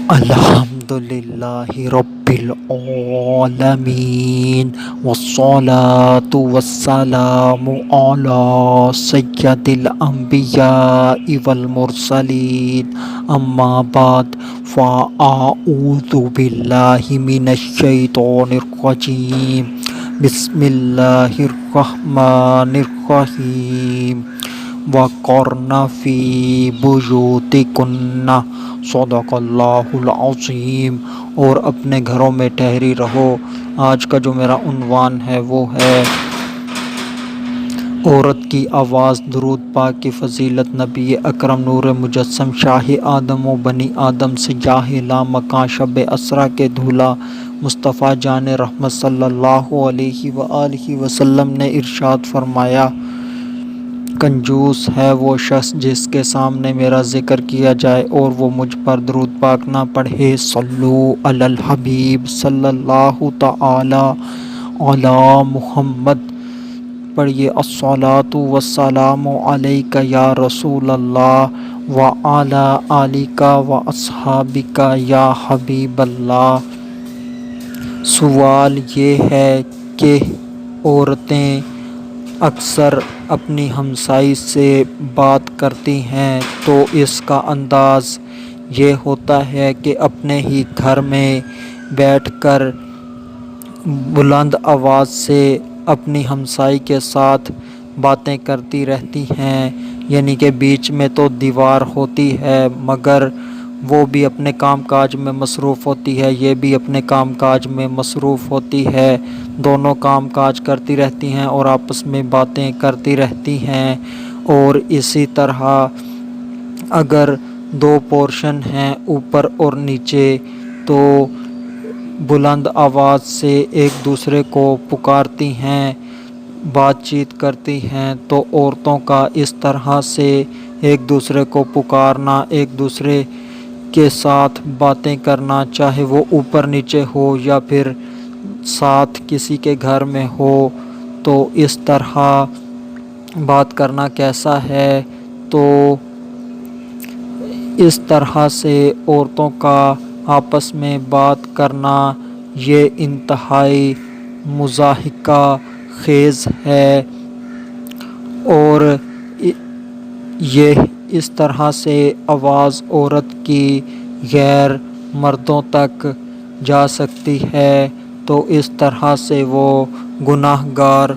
الحمد للہ رب العالمین والصلاة والسلام علی سید الانبیاء والمرسلین اما بعد فاعوذ باللہ من الشیطان الرجیم بسم اللہ الرحمن الرحیم وقرن فی بیوتکن صدق اللہ العظیم، اور اپنے گھروں میں ٹھہری رہو۔ آج کا جو میرا عنوان ہے وہ ہے عورت کی آواز۔ درود پاک کی فضیلت نبی اکرم نور مجسم شاہ آدم و بنی آدم سیاہ لا مکان شب اسرا کے دھولا مصطفیٰ جان رحمت صلی اللہ علیہ وآلہ وسلم نے ارشاد فرمایا، کنجوس ہے وہ شخص جس کے سامنے میرا ذکر کیا جائے اور وہ مجھ پر درود پاک نہ پڑھے۔ صلو علی الحبیب صلی اللہ تعالی علی محمد۔ پڑھیے، الصلاۃ والسلام علیک یا رسول اللہ وعلی آلک واصحابک یا حبیب اللہ۔ سوال یہ ہے کہ عورتیں اکثر اپنی ہمسائی سے بات کرتی ہیں تو اس کا انداز یہ ہوتا ہے کہ اپنے ہی گھر میں بیٹھ کر بلند آواز سے اپنی ہمسائی کے ساتھ باتیں کرتی رہتی ہیں، یعنی کہ بیچ میں تو دیوار ہوتی ہے مگر وہ بھی اپنے کام کاج میں مصروف ہوتی ہے، یہ بھی اپنے کام کاج میں مصروف ہوتی ہے، دونوں کام کاج کرتی رہتی ہیں اور آپس میں باتیں کرتی رہتی ہیں۔ اور اسی طرح اگر دو پورشن ہیں اوپر اور نیچے تو بلند آواز سے ایک دوسرے کو پکارتی ہیں، بات چیت کرتی ہیں، تو عورتوں کا اس طرح سے ایک دوسرے کو پکارنا، ایک دوسرے کے ساتھ باتیں کرنا، چاہے وہ اوپر نیچے ہو یا پھر ساتھ کسی کے گھر میں ہو، تو اس طرح بات کرنا کیسا ہے؟ تو اس طرح سے عورتوں کا آپس میں بات کرنا یہ انتہائی مضحکہ خیز ہے، اور یہ اس طرح سے آواز عورت کی غیر مردوں تک جا سکتی ہے تو اس طرح سے وہ گناہ گار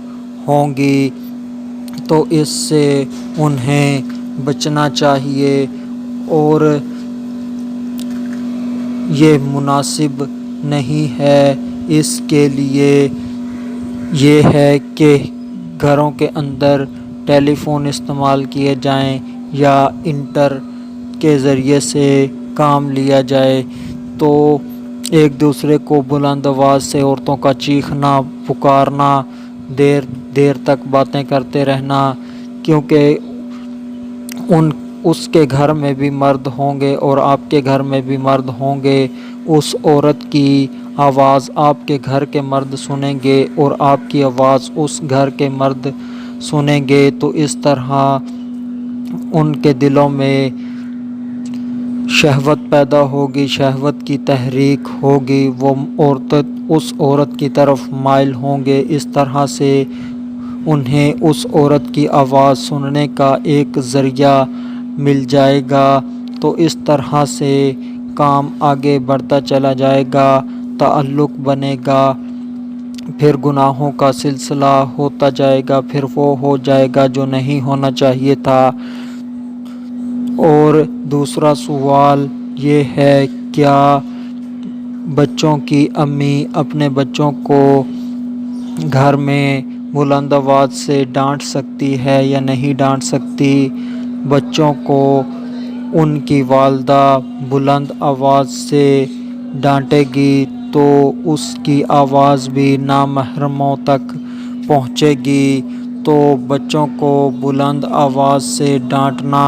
ہوں گی، تو اس سے انہیں بچنا چاہیے، اور یہ مناسب نہیں ہے۔ اس کے لیے یہ ہے کہ گھروں کے اندر ٹیلی فون استعمال کیے جائیں یا انٹر کے ذریعے سے کام لیا جائے، تو ایک دوسرے کو بلند آواز سے عورتوں کا چیخنا، پکارنا، دیر دیر تک باتیں کرتے رہنا، کیونکہ اس کے گھر میں بھی مرد ہوں گے اور آپ کے گھر میں بھی مرد ہوں گے، اس عورت کی آواز آپ کے گھر کے مرد سنیں گے اور آپ کی آواز اس گھر کے مرد سنیں گے، تو اس طرح ان کے دلوں میں شہوت پیدا ہوگی، شہوت کی تحریک ہوگی، وہ اس عورت کی طرف مائل ہوں گے، اس طرح سے انہیں اس عورت کی آواز سننے کا ایک ذریعہ مل جائے گا، تو اس طرح سے کام آگے بڑھتا چلا جائے گا، تعلق بنے گا، پھر گناہوں کا سلسلہ ہوتا جائے گا، پھر وہ ہو جائے گا جو نہیں ہونا چاہیے تھا۔ اور دوسرا سوال یہ ہے، کیا بچوں کی امی اپنے بچوں کو گھر میں بلند آواز سے ڈانٹ سکتی ہے یا نہیں ڈانٹ سکتی؟ بچوں کو ان کی والدہ بلند آواز سے ڈانٹے گی تو اس کی آواز بھی نامحرموں تک پہنچے گی، تو بچوں کو بلند آواز سے ڈانٹنا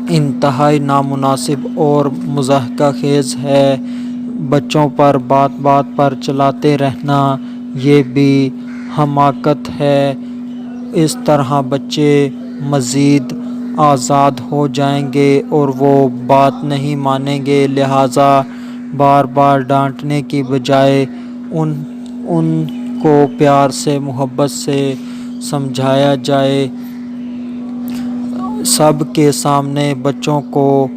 انتہائی نامناسب اور مضحکہ خیز ہے۔ بچوں پر بات بات پر چلاتے رہنا یہ بھی حماقت ہے، اس طرح بچے مزید آزاد ہو جائیں گے اور وہ بات نہیں مانیں گے، لہٰذا بار بار ڈانٹنے کی بجائے ان کو پیار سے، محبت سے سمجھایا جائے۔ سب کے سامنے بچوں کو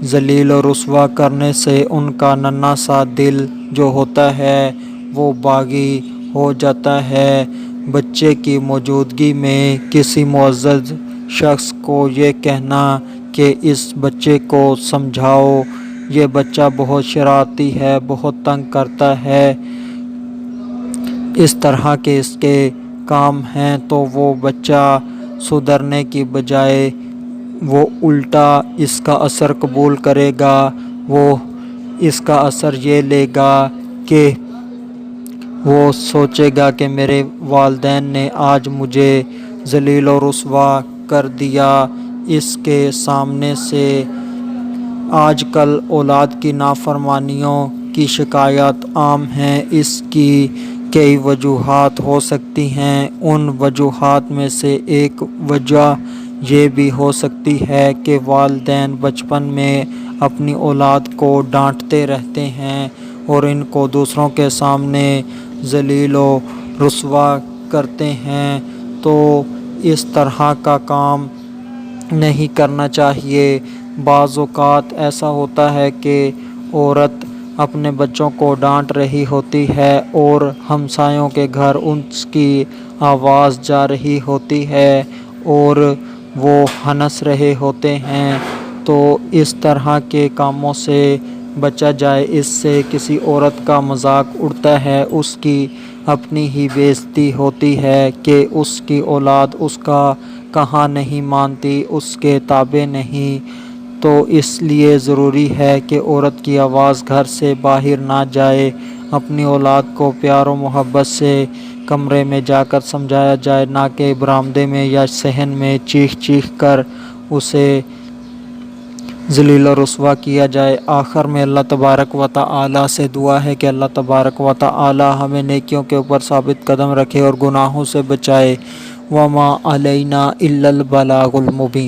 ذلیل و رسوا کرنے سے ان کا ننھا سا دل جو ہوتا ہے وہ باغی ہو جاتا ہے۔ بچے کی موجودگی میں کسی معزز شخص کو یہ کہنا کہ اس بچے کو سمجھاؤ، یہ بچہ بہت شرارتی ہے، بہت تنگ کرتا ہے، اس طرح کے اس کے کام ہیں، تو وہ بچہ سدھرنے کی بجائے وہ الٹا اس کا اثر قبول کرے گا۔ وہ اس کا اثر یہ لے گا کہ وہ سوچے گا کہ میرے والدین نے آج مجھے ذلیل و رسوا کر دیا۔ اس کے سامنے سے آج کل اولاد کی نافرمانیوں کی شکایات عام ہیں۔ اس کی کئی وجوہات ہو سکتی ہیں۔ ان وجوہات میں سے ایک وجہ یہ بھی ہو سکتی ہے کہ والدین بچپن میں اپنی اولاد کو ڈانٹتے رہتے ہیں اور ان کو دوسروں کے سامنے ذلیل و رسوا کرتے ہیں، تو اس طرح کا کام نہیں کرنا چاہیے۔ بعض اوقات ایسا ہوتا ہے کہ عورت اپنے بچوں کو ڈانٹ رہی ہوتی ہے اور ہمسایوں کے گھر اس کی آواز جا رہی ہوتی ہے اور وہ ہنس رہے ہوتے ہیں، تو اس طرح کے کاموں سے بچا جائے۔ اس سے کسی عورت کا مذاق اڑتا ہے، اس کی اپنی ہی بے عزتی ہوتی ہے کہ اس کی اولاد اس کا کہاں نہیں مانتی، اس کے تابع نہیں۔ تو اس لیے ضروری ہے کہ عورت کی آواز گھر سے باہر نہ جائے، اپنی اولاد کو پیار و محبت سے کمرے میں جا کر سمجھایا جائے، نہ کہ برآمدے میں یا صحن میں چیخ چیخ کر اسے ذلیل و رسوا کیا جائے۔ آخر میں اللہ تبارک و تعالیٰ سے دعا ہے کہ اللہ تبارک و تعالیٰ ہمیں نیکیوں کے اوپر ثابت قدم رکھے اور گناہوں سے بچائے۔ وَمَا عَلَيْنَا إِلَّا الْبَلَاغُ الْمُبِينُ۔